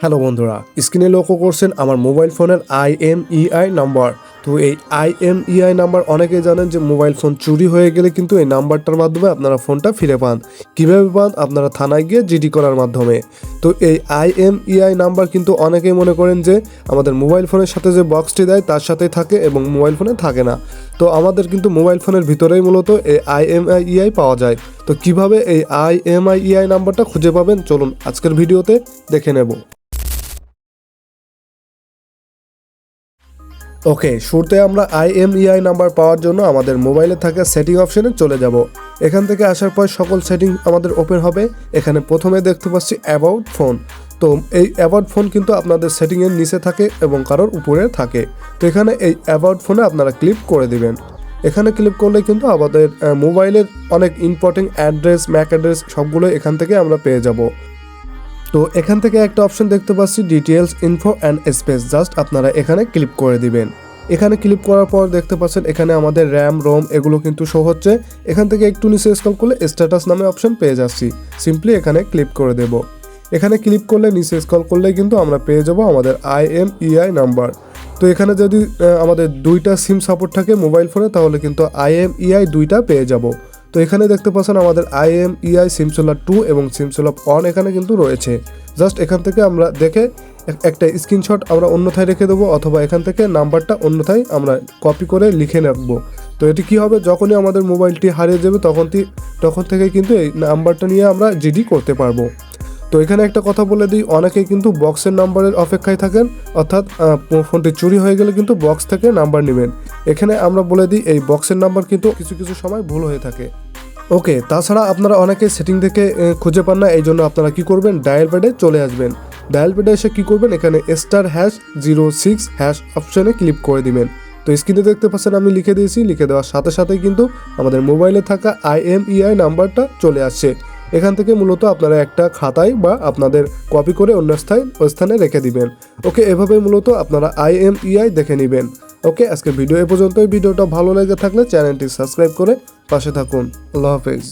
Hello বন্ধুরা, স্ক্রিনে লক্ষ্য করছেন আমার মোবাইল ফোনের IMEI নাম্বার। তো এই IMEI নাম্বার অনেকেই জানেন যে মোবাইল ফোন চুরি হয়ে গেলে কিন্তু এই নাম্বারটার মাধ্যমে আপনারা ফোনটা ফিরে পান। কীভাবে পান? আপনারা থানায় গিয়ে জিডি করার মাধ্যমে। তো এই IMEI নাম্বার কিন্তু অনেকেই মনে করেন যে আমাদের মোবাইল ফোনের সাথে যে বক্সটি দেয় তার সাথেই থাকে এবং মোবাইল ফোনে থাকে না। তো আমাদের কিন্তু মোবাইল ফোনের ভিতরেই মূলত এই IMEI পাওয়া যায়। তো কিভাবে এই IMEI নাম্বারটা খুঁজে পাবেন চলুন আজকের ভিডিওতে দেখে নেব। ওকে, শুরুতে আমরা IMEI নাম্বার পাওয়ার জন্য আমাদের মোবাইলে থাকা সেটিং অপশনে চলে যাব। এখান থেকে আসার পর সকল সেটিং আমাদের ওপেন হবে। এখানে প্রথমে দেখতে পাচ্ছি অ্যাবাউট ফোন। তো এই অ্যাবাউট ফোন কিন্তু আপনাদের সেটিংয়ের নিচে থাকে এবং কারোর উপরে থাকে। তো এখানে এই অ্যাবাউট ফোনে আপনারা ক্লিক করে দিবেন। এখানে ক্লিক করলে কিন্তু আমাদের মোবাইলের অনেক ইম্পর্টেন্ট অ্যাড্রেস, ম্যাক অ্যাড্রেস সবগুলো এখান থেকে আমরা পেয়ে যাব। তো এখান থেকে একটা অপশন দেখতে পাচ্ছি details, info and space. Just আপনারা এখানে ক্লিক করে দিবেন। এখানে ক্লিক করার পর দেখতে পাচ্ছেন এখানে আমাদের র্যাম, রোম এগুলো কিন্তু শো হচ্ছে। এখান থেকে একটু নিচে স্ক্রল করলে স্ট্যাটাস নামে অপশন পেয়ে যাচ্ছি। সিম্পলি এখানে ক্লিক করে দেব। এখানে ক্লিক করলে নিচে স্ক্রল করলে কিন্তু আমরা পেয়ে যাব আমাদের IMEI নাম্বার। তো এখানে যদি আমাদের দুইটা সিম সাপোর্ট থাকে মোবাইল ফোনে তাহলে কিন্তু IMEI দুইটা পেয়ে যাব। তো এখানে দেখতে পাচ্ছেন আমাদের IMEI সিমসোলার 2 এবং সিমসোলার 1 এখানে কিন্তু রয়েছে। জাস্ট এখান থেকে আমরা দেখে একটা স্ক্রিনশট আমরা অন্যথায় রেখে দেবো, অথবা এখান থেকে নাম্বারটা অন্যথায় আমরা কপি করে লিখে রাখবো। তো এটি কি হবে, যখনই আমাদের মোবাইলটি হারিয়ে যাবে তখন থেকে কিন্তু এই নাম্বারটা নিয়ে আমরা জিডি করতে পারবো। তো এখানে একটা কথা বলে দিই, অনেকেই কিন্তু বক্সের নাম্বারের অপেক্ষায় থাকেন, অর্থাৎ ফোনটি চুরি হয়ে গেলে কিন্তু বক্স থেকে নাম্বার নেবেন। এখানে আমরা বলে দিই এই বক্সের নাম্বার কিন্তু কিছু কিছু সময় ভুল হয়ে থাকে। ওকে, তাছাড়া আপনারা অনেকে সেটিং থেকে খুঁজে পান না, এই জন্য আপনারা কী করবেন, ডায়াল প্যাডে চলে আসবেন। ডায়াল প্যাডে এসে কী করবেন, এখানে *#06# অপশানে ক্লিক করে দিবেন। তো স্ক্রিনে দেখতে পাচ্ছেন আমি লিখে দিয়েছি। লিখে দেওয়ার সাথে সাথেই কিন্তু আমাদের মোবাইলে থাকা IMEI নাম্বারটা চলে আসছে। এখান থেকে মূলত আপনারা একটা খাতায় বা আপনাদের কপি করে অন্য স্থানে রেখে দিবেন। ওকে, এভাবে মূলত আপনারা IMEI দেখে নেবেন। ওকে, আজকে ভিডিও এ পর্যন্তই। ভিডিওটা ভালো লেগে থাকলে চ্যানেলটি সাবস্ক্রাইব করে পাশে থাকুন। আল্লাহ হাফেজ।